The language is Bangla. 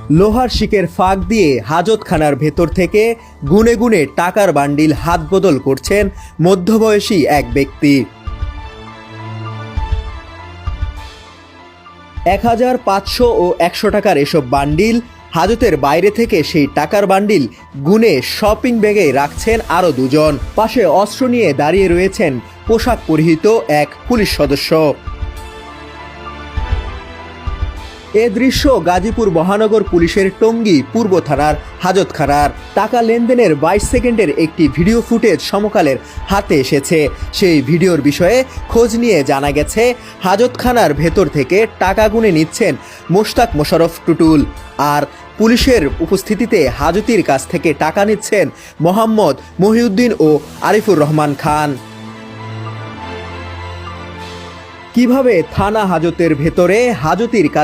লোহার শিকের ফাঁক দিয়ে হাজতখানার ভেতর থেকে গুনে গুনে টাকার বান্ডিল হাত বদল করছেন মধ্যবয়সী এক ব্যক্তি। ১,৫০০ ও ১০০ টাকার এসব বান্ডিল হাজতের বাইরে থেকে সেই টাকার বান্ডিল গুনে শপিং ব্যাগে রাখছেন আরও দুজন। পাশে অস্ত্র নিয়ে দাঁড়িয়ে রয়েছেন পোশাক পরিহিত এক পুলিশ সদস্য। এ দৃশ্য গাজীপুর মহানগর পুলিশের টঙ্গী পূর্ব থানার হাজতখানার। টাকা লেনদেনের ২২ সেকেন্ডের একটি ভিডিও ফুটেজ সমকালের হাতে এসেছে। সেই ভিডিওর বিষয়ে খোঁজ নিয়ে জানা গেছে, হাজতখানার ভেতর থেকে টাকা গুনে নিচ্ছেন মোশতাক মোশাররফ টুটুল, আর পুলিশের উপস্থিতিতে হাজতির কাছ থেকে টাকা নিচ্ছেন মোহাম্মদ মহিউদ্দিন ও আরিফুর রহমান খান। কিভাবে থানা হাজতের ভেতরে হাজতির কাছে